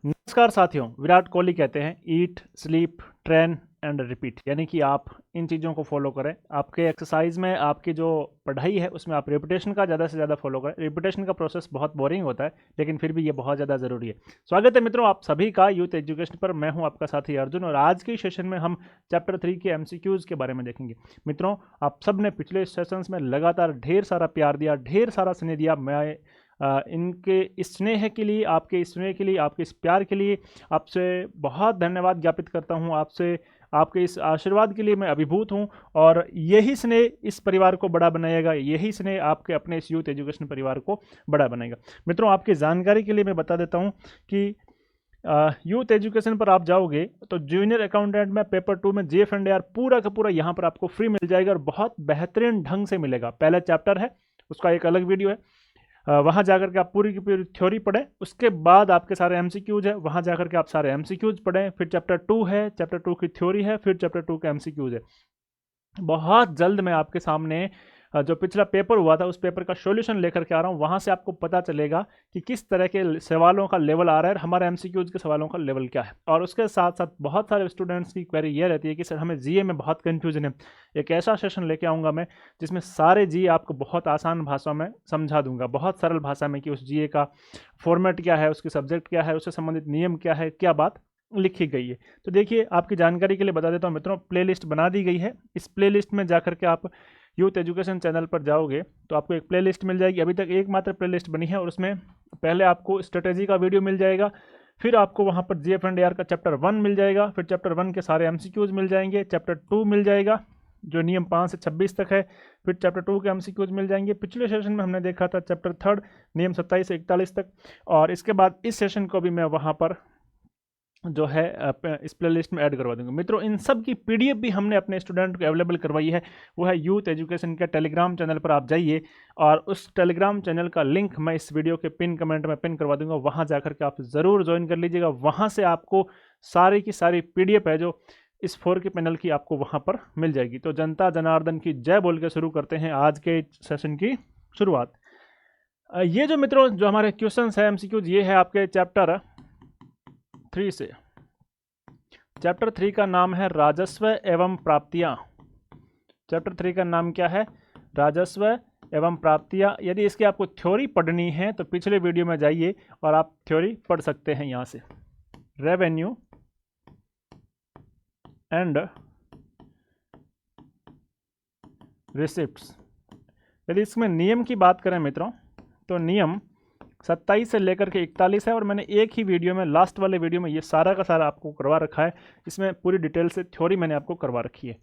नमस्कार साथियों, विराट कोहली कहते हैं eat sleep train and repeat, यानी कि आप इन चीज़ों को फॉलो करें। आपके एक्सरसाइज में, आपकी जो पढ़ाई है उसमें आप रिपीटेशन का ज़्यादा से ज़्यादा फॉलो करें। रिपीटेशन का प्रोसेस बहुत बोरिंग होता है, लेकिन फिर भी ये बहुत ज़्यादा ज़रूरी है। स्वागत है मित्रों आप सभी का यूथ एजुकेशन पर। मैं हूं आपका साथी अर्जुन और आज के सेशन में हम चैप्टर 3 के एमसीक्यूज़ के बारे में देखेंगे। मित्रों, आप सब ने पिछले सेशंस में लगातार ढेर सारा प्यार दिया, ढेर सारा स्नेह दिया। मैं इनके इस स्नेह के लिए, आपके इस स्नेह के लिए, आपके इस प्यार के लिए आपसे बहुत धन्यवाद ज्ञापित करता हूं। आपसे आपके इस आशीर्वाद के लिए मैं अभिभूत हूं और यही स्नेह इस परिवार को बड़ा बनाएगा, यही स्नेह आपके अपने इस यूथ एजुकेशन परिवार को बड़ा बनाएगा। मित्रों, आपकी जानकारी के लिए मैं बता देता हूं कि यूथ एजुकेशन पर आप जाओगे तो जूनियर अकाउंटेंट में पेपर 2 में जीएफ एंड आर पूरा का पूरा यहाँ पर आपको फ्री मिल जाएगा और बहुत बेहतरीन ढंग से मिलेगा। पहला चैप्टर है, उसका एक अलग वीडियो है, वहाँ जाकर के आप पूरी की पूरी थ्योरी पढ़ें। उसके बाद आपके सारे एमसीक्यूज है, वहाँ जाकर के आप सारे एमसीक्यूज पढ़ें। फिर चैप्टर 2 है, चैप्टर 2 की थ्योरी है, फिर चैप्टर 2 के एमसीक्यूज है। बहुत जल्द मैं आपके सामने जो पिछला पेपर हुआ था उस पेपर का सॉल्यूशन लेकर के आ रहा हूँ। वहाँ से आपको पता चलेगा कि किस तरह के सवालों का लेवल आ रहा है, हमारे एमसीक्यूज के सवालों का लेवल क्या है। और उसके साथ साथ बहुत सारे स्टूडेंट्स की क्वेरी ये रहती है कि सर हमें जीए में बहुत कन्फ्यूजन है। एक ऐसा सेशन लेके आऊँगा मैं जिसमें सारे जीए आपको बहुत आसान भाषा में समझा दूंगा, बहुत सरल भाषा में, कि उस जीए का फॉर्मेट क्या है, उसके सब्जेक्ट क्या है, उससे संबंधित नियम क्या है, क्या बात लिखी गई है। तो देखिए, आपकी जानकारी के लिए बता देता हूँ मित्रों, प्लेलिस्ट बना दी गई है। इस प्लेलिस्ट में जाकर के आप यूथ एजुकेशन चैनल पर जाओगे तो आपको एक प्लेलिस्ट मिल जाएगी। अभी तक एकमात्र प्लेलिस्ट बनी है और उसमें पहले आपको स्ट्रेटेजी का वीडियो मिल जाएगा, फिर आपको वहाँ पर जीएफ एंड आर का चैप्टर 1 मिल जाएगा, फिर चैप्टर 1 के सारे एमसीक्यूज मिल जाएंगे, चैप्टर 2 मिल जाएगा जो नियम 5 से 26 तक है, फिर चैप्टर 2 के एमसीक्यूज मिल जाएंगे। पिछले सेशन में हमने देखा था चैप्टर 3 नियम 27 से 41 तक, और इसके बाद इस सेशन को भी मैं वहाँ पर जो है इस प्लेलिस्ट में ऐड करवा दूंगा। मित्रों, इन सब की पीडीएफ भी हमने अपने स्टूडेंट को अवेलेबल करवाई है, वो है यूथ एजुकेशन के टेलीग्राम चैनल पर आप जाइए और उस टेलीग्राम चैनल का लिंक मैं इस वीडियो के पिन कमेंट में पिन करवा दूंगा। वहाँ जाकर के आप ज़रूर ज्वाइन कर लीजिएगा। वहाँ से आपको सारी की सारी पीडीएफ है जो इस 4 के पैनल की, आपको वहाँ पर मिल जाएगी। तो जनता जनार्दन की जय बोल के शुरू करते हैं आज के सेशन की शुरुआत। ये जो मित्रों जो हमारे क्वेश्चन है एमसीक्यूज, ये है आपके चैप्टर 3 से। चैप्टर 3 का नाम है राजस्व एवं प्राप्तियां। चैप्टर 3 का नाम क्या है? राजस्व एवं प्राप्तियां। यदि इसकी आपको थ्योरी पढ़नी है तो पिछले वीडियो में जाइए और आप थ्योरी पढ़ सकते हैं यहाँ से। Revenue and receipts. यदि इसमें नियम की बात करें मित्रों तो नियम 27 से लेकर के 41 है और मैंने एक ही वीडियो में, लास्ट वाले वीडियो में, ये सारा का सारा आपको करवा रखा है। इसमें पूरी डिटेल से थ्योरी मैंने आपको करवा रखी है।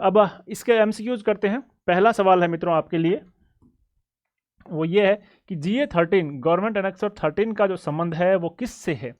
अब इसके एमसीक्यूज करते हैं। पहला सवाल है मित्रों आपके लिए, वो ये है कि जीए 13 गवर्नमेंट एनेक्स 13 का जो संबंध है वो किससे है?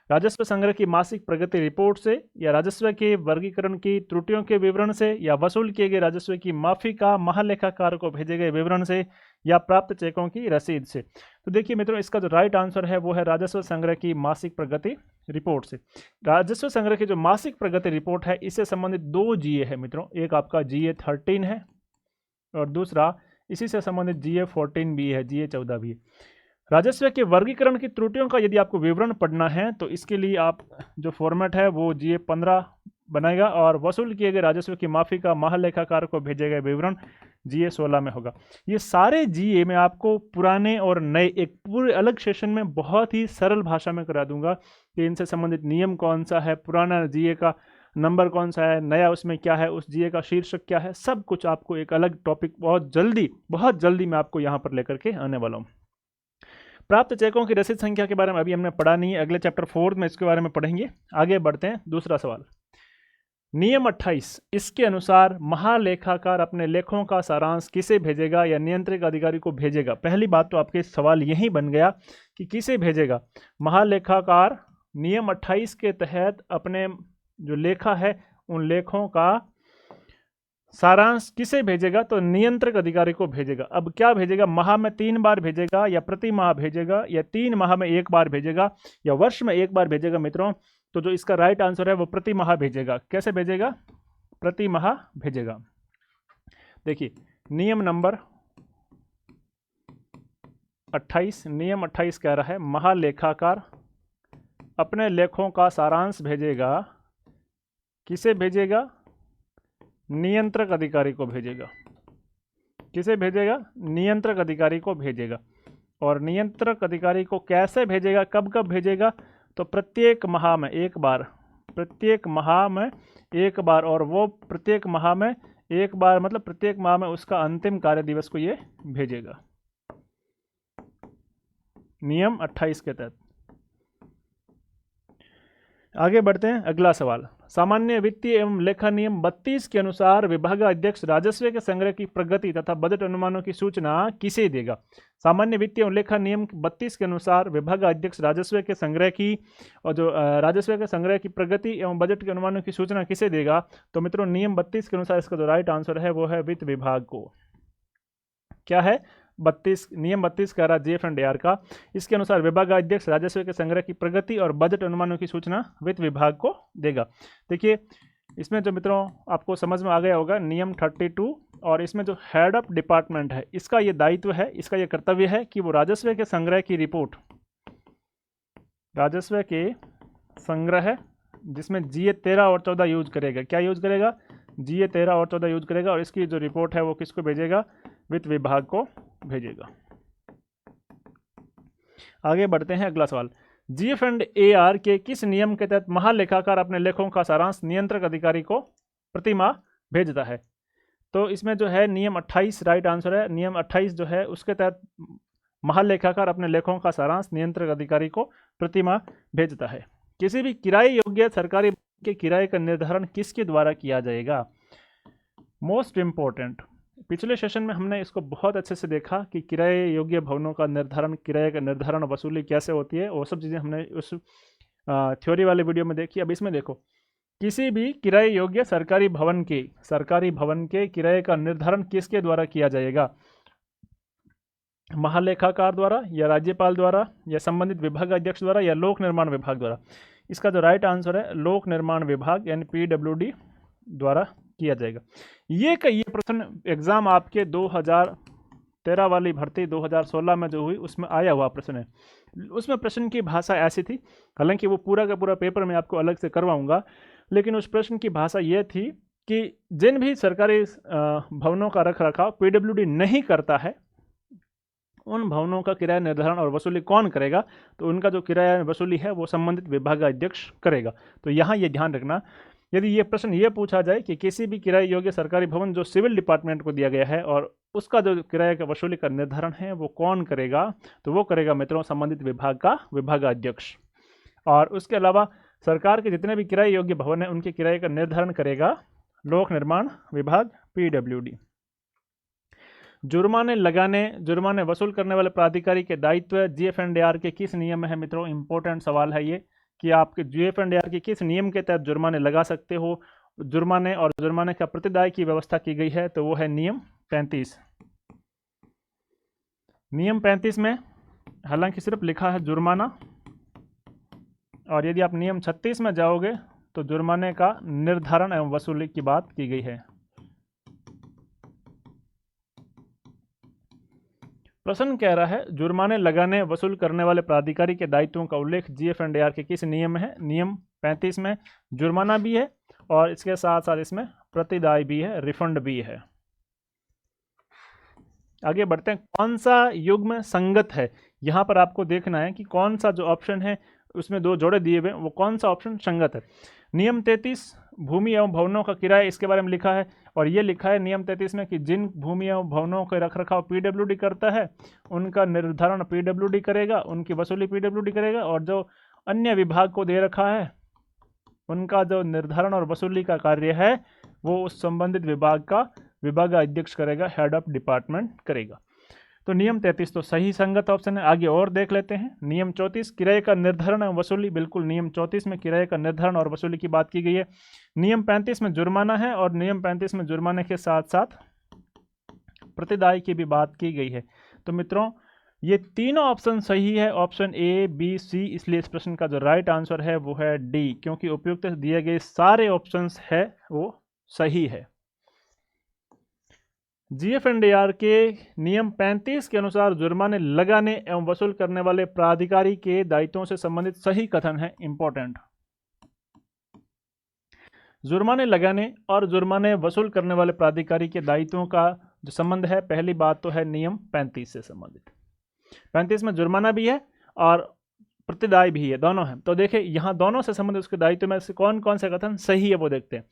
राजस्व संग्रह की मासिक प्रगति रिपोर्ट से, या राजस्व के वर्गीकरण की त्रुटियों के विवरण से, या वसूल किए गए राजस्व की माफी का महालेखाकार को भेजे गए विवरण से, या प्राप्त चेकों की रसीद से। तो देखिए मित्रों, इसका जो राइट आंसर है वो है राजस्व संग्रह की मासिक प्रगति रिपोर्ट से। राजस्व संग्रह की जो मासिक प्रगति रिपोर्ट है, इससे संबंधित 2 जीए है मित्रों। एक आपका जीए 13 है और दूसरा इसी से संबंधित जीए 14 भी है, जीए 14 भी है। राजस्व के वर्गीकरण की त्रुटियों का यदि आपको विवरण पढ़ना है तो इसके लिए आप जो फॉर्मेट है वो जीए 15 बनाएगा, और वसूल किए गए राजस्व की माफी का महालेखाकार को भेजे गए विवरण जीए 16 में होगा। ये सारे जीए मैं आपको पुराने और नए एक पूरे अलग सेशन में बहुत ही सरल भाषा में करा दूंगा कि इनसे संबंधित नियम कौन सा है, पुराना जीए का नंबर कौन सा है, नया उसमें क्या है, उस जीए का शीर्षक क्या है, सब कुछ आपको एक अलग टॉपिक बहुत जल्दी मैं आपको यहाँ पर लेकर के आने वाला हूँ। प्राप्त चेकों की रसीद संख्या के बारे में अभी हमने पढ़ा नहीं है, अगले चैप्टर 4 में इसके बारे में पढ़ेंगे। आगे बढ़ते हैं। दूसरा सवाल, नियम 28, इसके अनुसार महालेखाकार अपने लेखों का सारांश किसे भेजेगा या नियंत्रक अधिकारी को भेजेगा? पहली बात तो आपके सवाल यही बन गया कि किसे भेजेगा। महालेखाकार नियम 28 के तहत अपने जो लेखा है उन लेखों का सारांश किसे भेजेगा? तो नियंत्रक अधिकारी को भेजेगा। अब क्या भेजेगा? माह में 3 बार भेजेगा, या प्रति माह भेजेगा, या 3 माह में 1 बार भेजेगा, या वर्ष में 1 बार भेजेगा? मित्रों, तो जो इसका राइट आंसर है वो प्रति माह भेजेगा। कैसे भेजेगा? प्रति माह भेजेगा। देखिए, नियम नंबर 28, नियम 28 कह रहा है महालेखाकार अपने लेखों का सारांश भेजेगा, किसे भेजेगा? नियंत्रक अधिकारी को भेजेगा। किसे भेजेगा? नियंत्रक अधिकारी को भेजेगा। और नियंत्रक अधिकारी को कैसे भेजेगा, कब कब भेजेगा? तो प्रत्येक माह में एक बार, प्रत्येक माह में एक बार, और वो प्रत्येक माह में एक बार मतलब प्रत्येक माह में उसका अंतिम कार्य दिवस को ये भेजेगा, नियम 28 के तहत। आगे बढ़ते हैं, अगला सवाल। सामान्य वित्तीय एवं लेखा नियम 32 के अनुसार विभागाध्यक्ष राजस्व के संग्रह की प्रगति तथा बजट अनुमानों की सूचना किसे देगा? सामान्य वित्तीय एवं लेखा नियम 32 के अनुसार विभागाध्यक्ष राजस्व के संग्रह की और जो राजस्व के संग्रह की प्रगति एवं बजट के अनुमानों की सूचना किसे देगा? तो मित्रों नियम 32 के अनुसार इसका जो राइट आंसर है वो है वित्त विभाग को। क्या है? 32, नियम 32 कह रहा GF&AR का। इसके अनुसार विभागाध्यक्ष राजस्व के संग्रह की प्रगति और बजट अनुमानों की सूचना वित्त विभाग को देगा। देखिए इसमें जो मित्रों आपको समझ में आ गया होगा नियम 32, और इसमें जो हेड ऑफ डिपार्टमेंट है इसका ये दायित्व है, इसका ये कर्तव्य है कि वो राजस्व के संग्रह की रिपोर्ट, राजस्व के संग्रह जिसमें GA 13 और 14 यूज करेगा। क्या यूज करेगा? GA 13 और 14 यूज करेगा, और इसकी जो रिपोर्ट है वो किसको भेजेगा? वित्त विभाग को भेजेगा। आगे बढ़ते हैं, अगला सवाल। GF&AR के किस नियम के तहत महालेखाकार अपने लेखों का सारांश नियंत्रक अधिकारी को प्रतिमाह भेजता है? तो इसमें जो है नियम 28 राइट आंसर है। नियम 28 जो है उसके तहत महालेखाकार अपने लेखों का सारांश नियंत्रक अधिकारी को प्रतिमाह भेजता है। किसी भी किराए योग्य सरकारी के किराए का निर्धारण किसके द्वारा किया जाएगा? मोस्ट इंपॉर्टेंट, पिछले सेशन में हमने इसको बहुत अच्छे से देखा कि किराए योग्य भवनों का निर्धारण, किराए का निर्धारण, वसूली कैसे होती है, वो सब चीज़ें हमने उस थ्योरी वाले वीडियो में देखी। अब इसमें देखो, किसी भी किराए योग्य सरकारी भवन के किराए का निर्धारण किसके द्वारा किया जाएगा? महालेखाकार द्वारा, या राज्यपाल द्वारा, या संबंधित विभागाध्यक्ष द्वारा, या लोक निर्माण विभाग द्वारा? इसका जो राइट आंसर है लोक निर्माण विभाग यानी PWD द्वारा किया जाएगा। ये प्रश्न एग्जाम आपके 2013 वाली भर्ती 2016 में जो हुई उसमें आया हुआ प्रश्न है। उसमें प्रश्न की भाषा ऐसी थी, हालांकि वो पूरा का पूरा पेपर मैं आपको अलग से करवाऊंगा, लेकिन उस प्रश्न की भाषा ये थी कि जिन भी सरकारी भवनों का रख रखाव PWD नहीं करता है उन भवनों का किराया निर्धारण और वसूली कौन करेगा? तो उनका जो किराया वसूली है वो संबंधित विभागाध्यक्ष करेगा। तो यहाँ ये ध्यान रखना, यदि ये प्रश्न ये पूछा जाए कि किसी भी किराए योग्य सरकारी भवन जो सिविल डिपार्टमेंट को दिया गया है और उसका जो किराए का वसूली का निर्धारण है वो कौन करेगा? तो वो करेगा मित्रों संबंधित विभाग का विभागाध्यक्ष। और उसके अलावा सरकार के जितने भी किराए योग्य भवन हैं उनके किराए का निर्धारण करेगा लोक निर्माण विभाग PWD। जुर्माने वसूल करने वाले प्राधिकारी के दायित्व GF&AR के किस नियम में है? मित्रों इंपॉर्टेंट सवाल है ये कि आपके GF&AR के किस नियम के तहत जुर्माने लगा सकते हो। जुर्माने और जुर्माने का प्रतिदाय की व्यवस्था की गई है, तो वो है नियम 35। नियम 35 में हालांकि सिर्फ लिखा है जुर्माना, और यदि आप नियम 36 में जाओगे तो जुर्माने का निर्धारण एवं वसूली की बात की गई है। प्रश्न कह रहा है जुर्माने लगाने वसूल करने वाले प्राधिकारी के दायित्वों का उल्लेख GF&AR के किस नियम में है? नियम 35 में जुर्माना भी है और इसके साथ साथ इसमें प्रतिदाय भी है, रिफंड भी है। आगे बढ़ते हैं, कौन सा युग्म संगत है? यहाँ पर आपको देखना है कि कौन सा जो ऑप्शन है उसमें दो जोड़े दिए हुए वो कौन सा ऑप्शन संगत है। नियम 33 भूमि एवं भवनों का किराया, इसके बारे में लिखा है, और ये लिखा है नियम 33 में कि जिन भूमि एवं भवनों के रखरखाव PWD करता है उनका निर्धारण PWD करेगा, उनकी वसूली PWD करेगा, और जो अन्य विभाग को दे रखा है उनका जो निर्धारण और वसूली का कार्य है वो उस संबंधित विभाग का विभागाध्यक्ष करेगा, हेड ऑफ डिपार्टमेंट करेगा। तो नियम 33 तो सही संगत ऑप्शन है। आगे और देख लेते हैं, नियम 34 किराए का निर्धारण और वसूली, बिल्कुल नियम 34 में किराए का निर्धारण और वसूली की बात की गई है। नियम 35 में जुर्माना है, और नियम 35 में जुर्माने के साथ साथ प्रतिदाय की भी बात की गई है। तो मित्रों ये तीनों ऑप्शन सही है, ऑप्शन A, B, C, इसलिए इस प्रश्न का जो राइट आंसर है वो है D, क्योंकि उपयुक्त दिए गए सारे ऑप्शंस है वो सही है। GF&AR के नियम 35 के अनुसार जुर्माने लगाने एवं वसूल करने वाले प्राधिकारी के दायित्वों से संबंधित सही कथन है। इंपॉर्टेंट, जुर्माने लगाने और जुर्माने वसूल करने वाले प्राधिकारी के दायित्वों का जो संबंध है, पहली बात तो है नियम 35 से संबंधित। 35 में जुर्माना भी है और प्रतिदाय भी है, दोनों है। तो देखिए यहाँ दोनों से संबंधित उसके दायित्व में से कौन कौन से कथन सही है वो देखते हैं।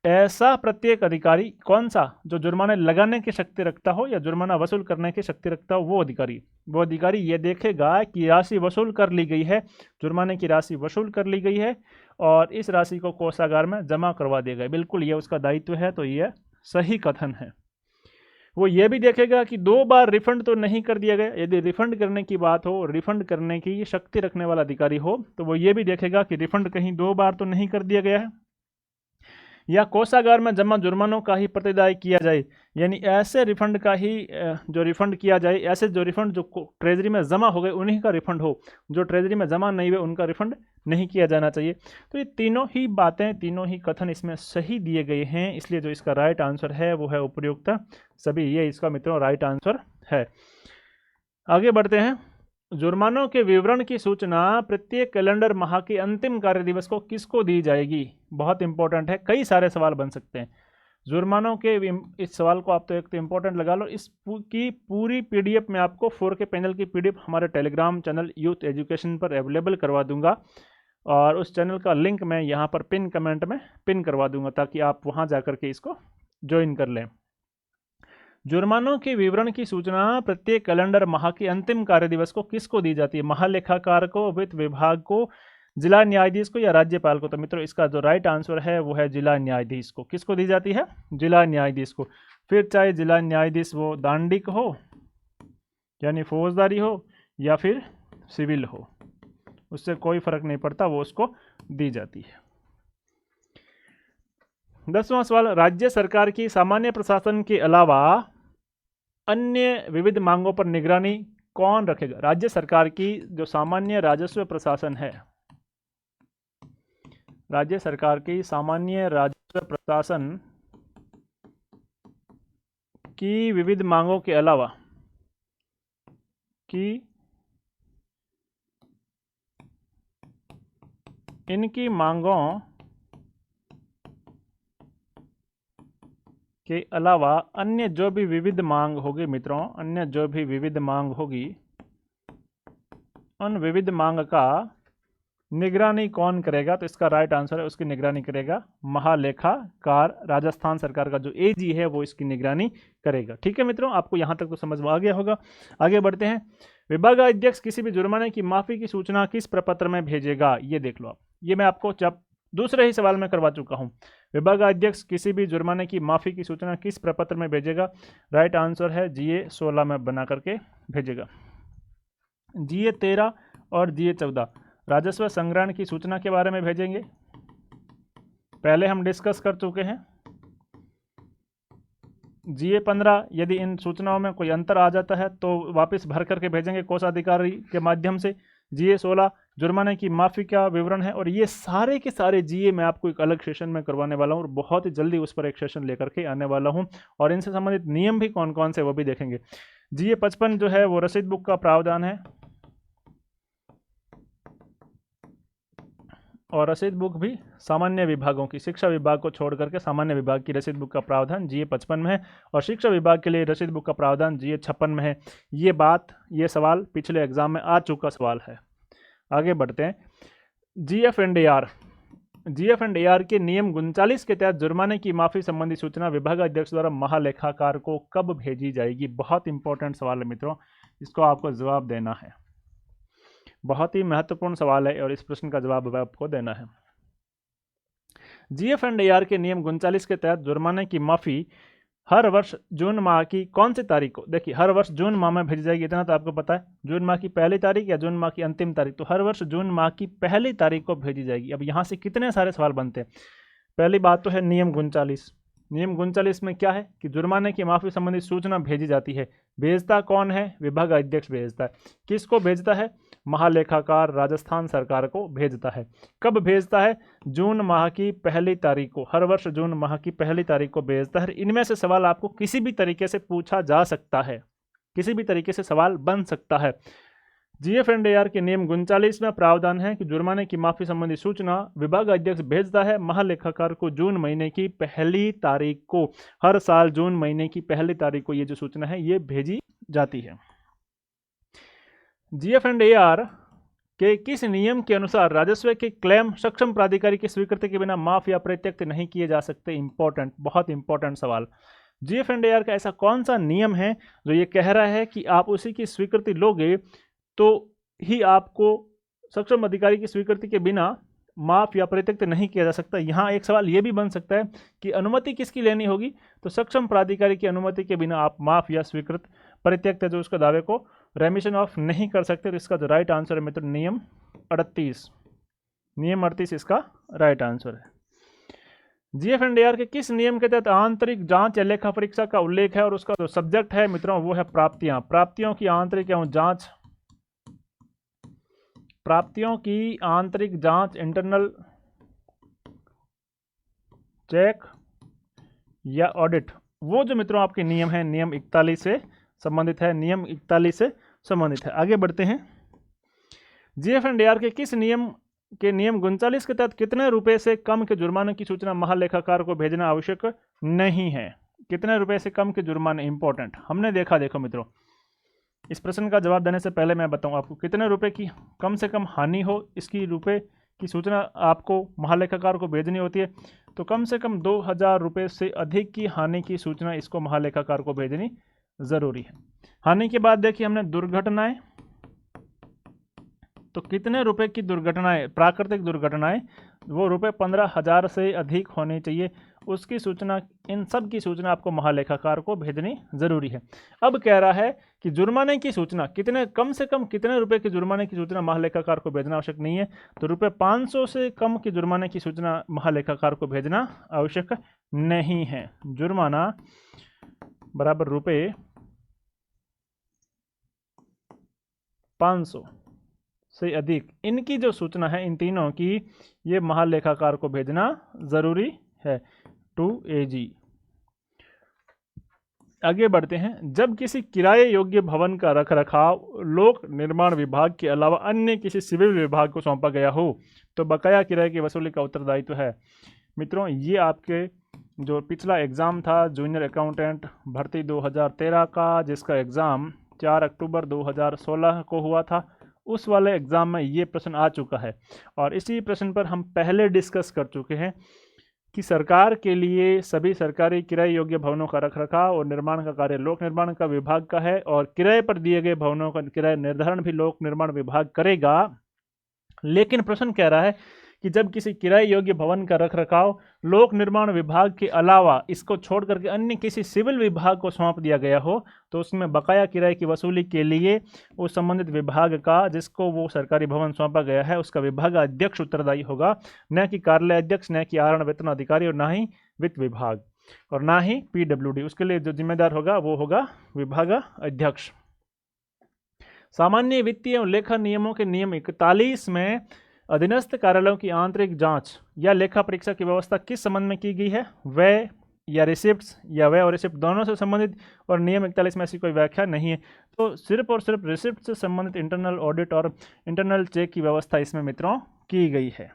ऐसा प्रत्येक अधिकारी, कौन सा, जो जुर्माने लगाने की शक्ति रखता हो या जुर्माना वसूल करने की शक्ति रखता हो, वो अधिकारी ये देखेगा कि राशि वसूल कर ली गई है, जुर्माने की राशि वसूल कर ली गई है और इस राशि को कोषागार में जमा करवा दिया गया। बिल्कुल ये उसका दायित्व है, तो ये सही कथन है। वो ये भी देखेगा कि 2 बार रिफंड तो नहीं कर दिया गया। यदि रिफंड करने की बात हो, रिफंड करने की शक्ति रखने वाला अधिकारी हो, तो वो ये भी देखेगा कि रिफंड कहीं 2 बार तो नहीं कर दिया गया है, या कोषागार में जमा जुर्मानों का ही प्रतिदाय किया जाए, यानी ऐसे रिफंड का ही जो रिफंड किया जाए, ऐसे जो रिफंड जो ट्रेजरी में जमा हो गए उन्हीं का रिफंड हो, जो ट्रेजरी में जमा नहीं हुए उनका रिफंड नहीं किया जाना चाहिए। तो ये तीनों ही बातें, तीनों ही कथन इसमें सही दिए गए हैं, इसलिए जो इसका राइट आंसर है वो है उपयुक्त सभी। ये इसका मित्रों राइट आंसर है। आगे बढ़ते हैं। जुर्मानों के विवरण की सूचना प्रत्येक कैलेंडर माह के अंतिम कार्य दिवस को किसको दी जाएगी? बहुत इंपॉर्टेंट है, कई सारे सवाल बन सकते हैं जुर्मानों के। इस सवाल को आप तो एक तो इंपॉर्टेंट लगा लो। इसकी पूरी पीडीएफ में आपको 4K पैनल की पीडीएफ हमारे टेलीग्राम चैनल यूथ एजुकेशन पर अवेलेबल करवा दूंगा और उस चैनल का लिंक मैं यहाँ पर पिन कमेंट में पिन करवा दूंगा ताकि आप वहाँ जा कर के इसको ज्वाइन कर लें। जुर्मानों के विवरण की सूचना प्रत्येक कैलेंडर माह के अंतिम कार्य दिवस को किसको दी जाती है? महालेखाकार को, वित्त विभाग को, जिला न्यायाधीश को या राज्यपाल को? तो मित्रों इसका जो राइट आंसर है वो है जिला न्यायाधीश को। किसको दी जाती है? जिला न्यायाधीश को। फिर चाहे जिला न्यायाधीश वो दांडिक हो यानी फौजदारी हो या फिर सिविल हो, उससे कोई फर्क नहीं पड़ता, वो उसको दी जाती है। 10वां सवाल, राज्य सरकार की सामान्य प्रशासन के अलावा अन्य विविध मांगों पर निगरानी कौन रखेगा? राज्य सरकार की जो सामान्य राजस्व प्रशासन है, राज्य सरकार की सामान्य राजस्व प्रशासन की विविध मांगों के अलावा इनकी मांगों के अलावा अन्य जो भी विविध मांग होगी मित्रों, अन्य जो भी विविध मांग होगी, उन विविध मांग का निगरानी कौन करेगा? तो इसका राइट आंसर है उसकी निगरानी करेगा महालेखाकार। राजस्थान सरकार का जो एजी है वो इसकी निगरानी करेगा। ठीक है मित्रों, आपको यहाँ तक तो समझ में आ गया होगा। आगे बढ़ते हैं। विभागाध्यक्ष किसी भी जुर्माने की माफी की सूचना किस प्रपत्र में भेजेगा? ये देख लो आप, ये मैं आपको जब दूसरे ही सवाल में करवा चुका हूँ। विभागाध्यक्ष किसी भी जुर्माने की माफी की सूचना किस प्रपत्र में भेजेगा? राइट आंसर है GA 16 में बना करके भेजेगा। GA 13 और GA 14 राजस्व संग्रहण की सूचना के बारे में भेजेंगे, पहले हम डिस्कस कर चुके हैं। GA 15 यदि इन सूचनाओं में कोई अंतर आ जाता है तो वापस भर करके भेजेंगे कोषाधिकारी के माध्यम से। GA 16 जुर्माने की माफी का विवरण है और ये सारे के सारे GA मैं आपको एक अलग सेशन में करवाने वाला हूँ और बहुत ही जल्दी उस पर एक सेशन लेकर के आने वाला हूँ और इनसे संबंधित नियम भी कौन कौन से वो भी देखेंगे। GA 55 जो है वो रसीद बुक का प्रावधान है और रसीद बुक भी सामान्य विभागों की, शिक्षा विभाग को छोड़ करके सामान्य विभाग की रसीद बुक का प्रावधान GA 55 में है और शिक्षा विभाग के लिए रसीद बुक का प्रावधान GA 56 में है। ये सवाल पिछले एग्जाम में आ चुका सवाल है। आगे बढ़ते हैं। GF&AR के नियम 39 के तहत जुर्माने की माफी संबंधी सूचना विभागाध्यक्ष द्वारा महालेखाकार को कब भेजी जाएगी? बहुत इंपॉर्टेंट सवाल है मित्रों, इसको आपको जवाब देना है। बहुत ही महत्वपूर्ण सवाल है और इस प्रश्न का जवाब आपको देना है। GF&AR के नियम 39 के तहत जुर्माने की माफी हर वर्ष जून माह की कौन सी तारीख को? देखिए हर वर्ष जून माह में भेजी जाएगी, इतना तो आपको पता है। जून माह की पहली तारीख या जून माह की अंतिम तारीख? तो हर वर्ष जून माह की पहली तारीख को भेजी जाएगी। अब यहाँ से कितने सारे सवाल बनते हैं। पहली बात तो है नियम 39। नियम 39 में क्या है कि जुर्माने की माफी संबंधी सूचना भेजी जाती है। भेजता कौन है? विभागाध्यक्ष भेजता है। किसको भेजता है? महालेखाकार राजस्थान सरकार को भेजता है। कब भेजता है? जून माह की पहली तारीख को, हर वर्ष जून माह की पहली तारीख को भेजता है। इनमें से सवाल आपको किसी भी तरीके से पूछा जा सकता है, किसी भी तरीके से सवाल बन सकता है। GF&AR के नियम 39 में प्रावधान है कि जुर्माने की माफी संबंधी सूचना विभाग अध्यक्ष भेजता है महालेखाकार को जून महीने की पहली तारीख को। हर साल जून महीने की पहली तारीख को ये जो सूचना है ये भेजी जाती है। GF&AR के किस नियम के अनुसार राजस्व के क्लेम सक्षम प्राधिकारी की स्वीकृति के बिना माफ या प्रत्यक्त नहीं किए जा सकते? इंपॉर्टेंट, बहुत इंपॉर्टेंट सवाल। GF&AR का ऐसा कौन सा नियम है जो ये कह रहा है कि आप उसी की स्वीकृति लोगे तो ही आपको सक्षम अधिकारी की स्वीकृति के बिना माफ या प्रत्यक्त नहीं किया जा सकता? यहाँ एक सवाल ये भी बन सकता है कि अनुमति किसकी लेनी होगी, तो सक्षम प्राधिकारी की अनुमति के बिना आप माफ या स्वीकृत परित्यक्त है जो उसके दावे को रेमिशन ऑफ नहीं कर सकते। तो इसका जो राइट आंसर है मित्र नियम 38, नियम 38 इसका राइट आंसर है। GF&AR के किस नियम के तहत आंतरिक जांच या लेखा परीक्षा का उल्लेख है और उसका जो सब्जेक्ट है मित्रों वो है प्राप्तियां। प्राप्तियों की आंतरिक एवं जांच, प्राप्तियों की आंतरिक जांच, इंटरनल चेक या ऑडिट, वो जो मित्रों आपके नियम है नियम 41 से संबंधित है, नियम 41 से संबंधित है। आगे बढ़ते हैं। GF&AR के किस नियम के नियम 39 के तहत कितने रुपए से कम के जुर्माने की सूचना महालेखाकार को भेजना आवश्यक नहीं है? कितने रुपए से कम के जुर्माने, इंपॉर्टेंट। हमने देखा, देखो मित्रों, इस प्रश्न का जवाब देने से पहले मैं बताऊं आपको कितने रुपए की कम से कम हानि हो इसकी रुपए की सूचना आपको महालेखाकार को भेजनी होती है। तो कम से कम 2000 रुपये से अधिक की हानि की सूचना इसको महालेखाकार को भेजनी जरूरी है। हानि के बाद देखिए हमने दुर्घटनाएं, तो कितने रुपए की दुर्घटनाएं, प्राकृतिक दुर्घटनाएं, वो रुपए 15,000 से अधिक होनी चाहिए, उसकी सूचना, इन सब की सूचना आपको महालेखाकार को भेजनी जरूरी है। अब कह रहा है कि जुर्माने की सूचना कितने, कम से कम कितने रुपए की जुर्माने की सूचना महालेखाकार को भेजना आवश्यक नहीं है? तो रुपए 500 से कम की जुर्माने की सूचना महालेखाकार को भेजना आवश्यक नहीं है। जुर्माना बराबर रुपए 500 से अधिक, इनकी जो सूचना है इन तीनों की, ये महालेखाकार को भेजना जरूरी है टू AG। आगे बढ़ते हैं। जब किसी किराए योग्य भवन का रखरखाव लोक निर्माण विभाग के अलावा अन्य किसी सिविल विभाग को सौंपा गया हो तो बकाया किराए की वसूली का उत्तरदायित्व है। मित्रों ये आपके जो पिछला एग्ज़ाम था जूनियर अकाउंटेंट भर्ती 2013 का, जिसका एग्ज़ाम 4 अक्टूबर 2016 को हुआ था, उस वाले एग्ज़ाम में ये प्रश्न आ चुका है। और इसी प्रश्न पर हम पहले डिस्कस कर चुके हैं कि सरकार के लिए सभी सरकारी किराए योग्य भवनों का रखरखाव और निर्माण का कार्य लोक निर्माण का विभाग का है और किराए पर दिए गए भवनों का किराया निर्धारण भी लोक निर्माण विभाग करेगा। लेकिन प्रश्न कह रहा है कि जब किसी किराए योग्य भवन का रखरखाव लोक निर्माण विभाग के अलावा इसको छोड़ करके अन्य किसी सिविल विभाग को सौंप दिया गया हो तो उसमें बकाया किराए की वसूली के लिए उस संबंधित विभाग का, जिसको वो सरकारी भवन सौंपा गया है, उसका विभाग अध्यक्ष उत्तरदायी होगा, न कि कार्यालय अध्यक्ष, न कि आहरण वेतन अधिकारी, और ना ही वित्त विभाग, और ना ही PWD। उसके लिए जो जिम्मेदार होगा वो होगा विभाग अध्यक्ष। सामान्य वित्तीय और लेखा नियमों के नियम 41 में अधीनस्थ कार्यालयों की आंतरिक जांच या लेखा परीक्षा की व्यवस्था किस संबंध में की गई है? व्यय या रिसिप्ट्स, या व्यय और रिसिप्ट दोनों से संबंधित, और नियम 41 में ऐसी कोई व्याख्या नहीं है। तो सिर्फ और सिर्फ रिसिप्ट से संबंधित इंटरनल ऑडिट और इंटरनल चेक की व्यवस्था इसमें मित्रों की गई है।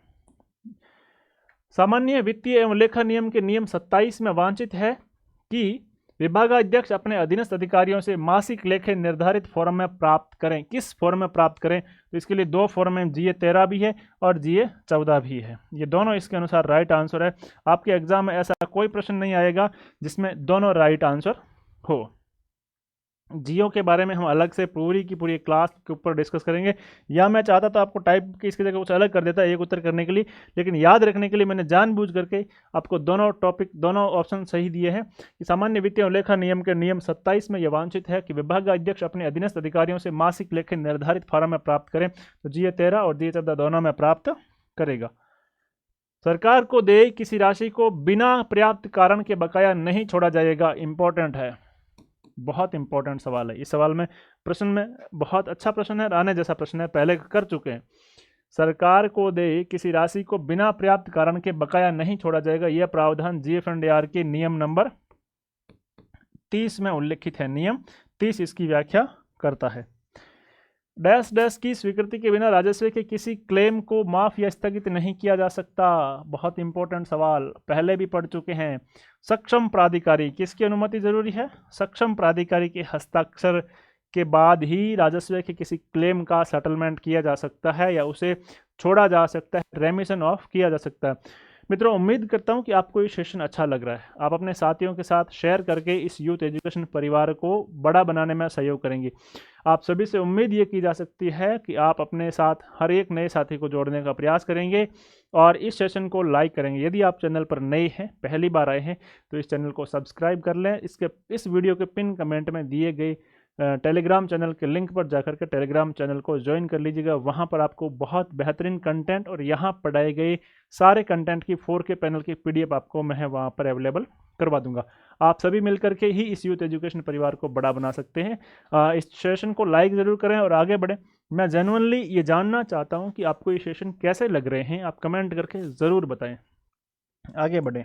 सामान्य वित्तीय एवं लेखा नियम के नियम 27 में वांछित है कि विभागाध्यक्ष अपने अधीनस्थ अधिकारियों से मासिक लेखे निर्धारित फॉर्म में प्राप्त करें। किस फॉर्म में प्राप्त करें? तो इसके लिए दो फॉर्म में GA13 भी है और GA14 भी है। ये दोनों इसके अनुसार राइट आंसर है। आपके एग्जाम में ऐसा कोई प्रश्न नहीं आएगा जिसमें दोनों राइट आंसर हो। जियो के बारे में हम अलग से पूरी की पूरी क्लास के ऊपर डिस्कस करेंगे, या मैं चाहता तो आपको टाइप की इसकी जगह कुछ अलग कर देता एक उत्तर करने के लिए, लेकिन याद रखने के लिए मैंने जानबूझ करके आपको दोनों टॉपिक, दोनों ऑप्शन सही दिए हैं। कि सामान्य वित्तीय और लेखा नियम के नियम 27 में यह वांछित है कि विभागाध्यक्ष अपने अधीनस्थ अधिकारियों से मासिक लेखे निर्धारित फॉर्म में प्राप्त करें, तो GA13 और GA14 दोनों में प्राप्त करेगा। सरकार को देय किसी राशि को बिना पर्याप्त कारण के बकाया नहीं छोड़ा जाएगा। इंपॉर्टेंट है, बहुत इंपॉर्टेंट सवाल है। इस सवाल में प्रश्न में बहुत अच्छा प्रश्न है, आने जैसा प्रश्न है, पहले कर चुके हैं। सरकार को दे किसी राशि को बिना पर्याप्त कारण के बकाया नहीं छोड़ा जाएगा, यह प्रावधान GF&AR के नियम नंबर 30 में उल्लिखित है। नियम 30 इसकी व्याख्या करता है। डैश डैश की स्वीकृति के बिना राजस्व के किसी क्लेम को माफ या स्थगित नहीं किया जा सकता। बहुत इंपॉर्टेंट सवाल, पहले भी पढ़ चुके हैं। सक्षम प्राधिकारी, किसकी अनुमति जरूरी है? सक्षम प्राधिकारी के हस्ताक्षर के बाद ही राजस्व के किसी क्लेम का सेटलमेंट किया जा सकता है या उसे छोड़ा जा सकता है, रेमिशन ऑफ किया जा सकता है। मित्रों, उम्मीद करता हूं कि आपको ये सेशन अच्छा लग रहा है। आप अपने साथियों के साथ शेयर करके इस यूथ एजुकेशन परिवार को बड़ा बनाने में सहयोग करेंगे। आप सभी से उम्मीद ये की जा सकती है कि आप अपने साथ हर एक नए साथी को जोड़ने का प्रयास करेंगे और इस सेशन को लाइक करेंगे। यदि आप चैनल पर नए हैं, पहली बार आए हैं, तो इस चैनल को सब्सक्राइब कर लें। इस वीडियो के पिन कमेंट में दिए गए टेलीग्राम चैनल के लिंक पर जाकर के टेलीग्राम चैनल को ज्वाइन कर लीजिएगा। वहाँ पर आपको बहुत बेहतरीन कंटेंट और यहाँ पढ़ाए गए सारे कंटेंट की 4K पैनल की PDF आपको मैं वहाँ पर अवेलेबल करवा दूंगा। आप सभी मिलकर के ही इस यूथ एजुकेशन परिवार को बड़ा बना सकते हैं। इस सेशन को लाइक ज़रूर करें और आगे बढ़ें। मैं जेन्युइनली ये जानना चाहता हूँ कि आपको ये सेशन कैसे लग रहे हैं, आप कमेंट करके ज़रूर बताएं। आगे बढ़ें।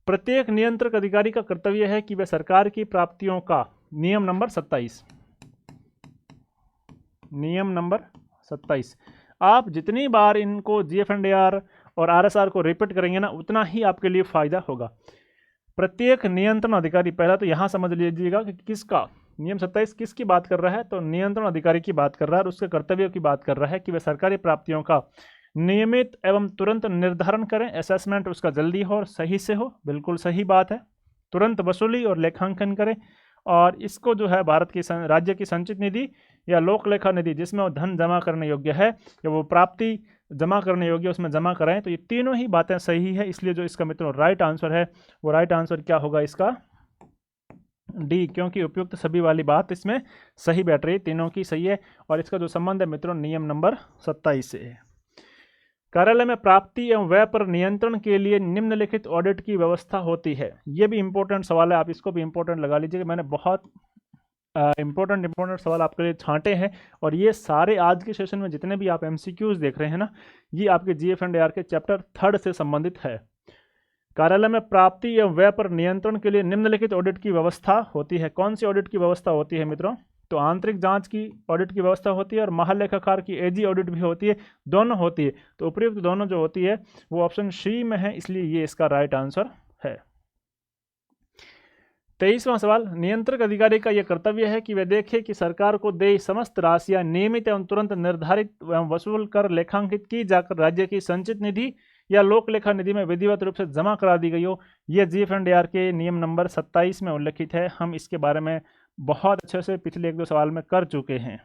प्रत्येक नियंत्रक अधिकारी का कर्तव्य है कि वह सरकार की प्राप्तियों का नियम नंबर 27, नियम नंबर 27, आप जितनी बार इनको GF&AR और RSR को रिपीट करेंगे ना, उतना ही आपके लिए फायदा होगा। प्रत्येक नियंत्रण अधिकारी, पहला तो यहां समझ लीजिएगा कि किसका नियम 27 किसकी बात कर रहा है, तो नियंत्रण अधिकारी की बात कर रहा है और उसके कर्तव्यों की बात कर रहा है कि वह सरकारी प्राप्तियों का नियमित एवं तुरंत निर्धारण करें, असेसमेंट उसका जल्दी हो और सही से हो। बिल्कुल सही बात है। तुरंत वसूली और लेखांकन करें और इसको जो है भारत की राज्य की संचित निधि या लोक लेखा निधि जिसमें वो धन जमा करने योग्य है या वो प्राप्ति जमा करने योग्य उसमें जमा कराएं। तो ये तीनों ही बातें सही है, इसलिए जो इसका मित्रों राइट आंसर है वो राइट आंसर क्या होगा इसका? डी, क्योंकि उपयुक्त सभी वाली बात इसमें सही बैठ रही, तीनों की सही है। और इसका जो संबंध है मित्रों नियम नंबर 27 से है। कार्यालय में प्राप्ति एवं व्यय पर नियंत्रण के लिए निम्नलिखित ऑडिट की व्यवस्था होती है। ये भी इंपॉर्टेंट सवाल है, आप इसको भी इंपॉर्टेंट लगा लीजिएगा। मैंने बहुत इंपॉर्टेंट सवाल आपके लिए छांटे हैं और ये सारे आज के सेशन में जितने भी आप MCQs देख रहे हैं ना, ये आपके GF&AR के चैप्टर 3 से संबंधित है। कार्यालय में प्राप्ति एवं व्यय पर नियंत्रण के लिए निम्नलिखित ऑडिट की व्यवस्था होती है। कौन सी ऑडिट की व्यवस्था होती है मित्रों? तो आंतरिक जांच की ऑडिट की व्यवस्था होती है और महालेखाकार की AG ऑडिट भी होती है, दोनों होती है। तो उपयुक्त दोनों जो होती है वो ऑप्शन C में है, इसलिए ये इसका राइट आंसर है। 23वां सवाल, नियंत्रक अधिकारी का यह कर्तव्य है कि वह देखे कि सरकार को देय समस्त राशियां नियमित एवं तुरंत निर्धारित एवं वसूल कर लेखांकित की जाकर राज्य की संचित निधि या लोक लेखा निधि में विधिवत रूप से जमा करा दी गई हो। यह GF&AR के नियम नंबर 27 में उल्लिखित है। हम इसके बारे में बहुत अच्छे से पिछले 1-2 सवाल में कर चुके हैं।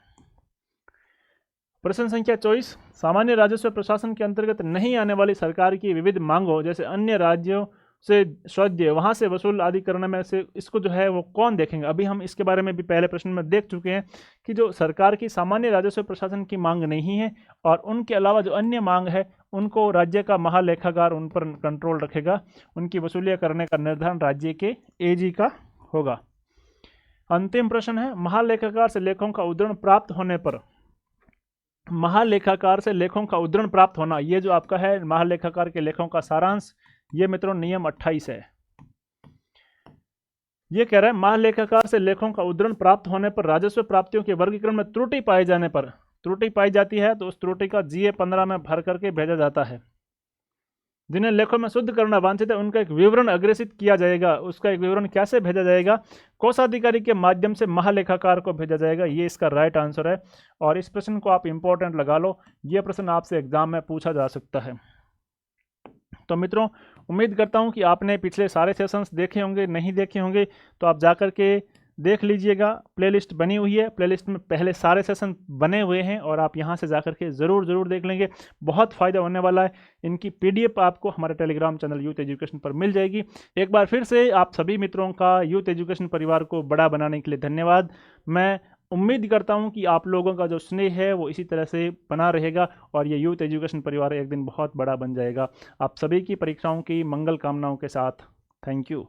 प्रश्न संख्या 24, सामान्य राजस्व प्रशासन के अंतर्गत नहीं आने वाली सरकार की विविध मांगों जैसे अन्य राज्यों से स्वाध्याय वहाँ से वसूल आदि करने में से इसको जो है वो कौन देखेंगे? अभी हम इसके बारे में भी पहले प्रश्न में देख चुके हैं कि जो सरकार की सामान्य राजस्व प्रशासन की मांग नहीं है और उनके अलावा जो अन्य मांग है उनको राज्य का महालेखाकार उन पर कंट्रोल रखेगा। उनकी वसूलियाँ करने का निर्धारण राज्य के AG का होगा। अंतिम प्रश्न है, महालेखाकार से लेखों का उद्धरण प्राप्त होने पर, महालेखाकार से लेखों का उद्धरण प्राप्त होना, ये जो आपका है महालेखाकार के लेखों का सारांश, ये मित्रों नियम 28 है। ये कह रहा है महालेखाकार से लेखों का उद्धरण प्राप्त होने पर राजस्व प्राप्तियों के वर्गीकरण में त्रुटि पाए जाने पर, त्रुटि पाई जाती है तो उस त्रुटि का GA15 में भर करके भेजा जाता है। जिन्हें लेखों में शुद्ध करना वांछित है उनका एक विवरण अग्रेसित किया जाएगा। उसका एक विवरण कैसे भेजा जाएगा? कोषाधिकारी के माध्यम से महालेखाकार को भेजा जाएगा। ये इसका राइट आंसर है और इस प्रश्न को आप इंपॉर्टेंट लगा लो, ये प्रश्न आपसे एग्जाम में पूछा जा सकता है। तो मित्रों, उम्मीद करता हूं कि आपने पिछले सारे सेशंस देखे होंगे, नहीं देखे होंगे तो आप जाकर के देख लीजिएगा। प्लेलिस्ट बनी हुई है, प्लेलिस्ट में पहले सारे सेशन बने हुए हैं और आप यहां से जाकर के ज़रूर देख लेंगे, बहुत फ़ायदा होने वाला है। इनकी PDF आपको हमारे टेलीग्राम चैनल यूथ एजुकेशन पर मिल जाएगी। एक बार फिर से आप सभी मित्रों का यूथ एजुकेशन परिवार को बड़ा बनाने के लिए धन्यवाद। मैं उम्मीद करता हूं कि आप लोगों का जो स्नेह है वो इसी तरह से बना रहेगा और ये यूथ एजुकेशन परिवार एक दिन बहुत बड़ा बन जाएगा। आप सभी की परीक्षाओं की मंगल कामनाओं के साथ, थैंक यू।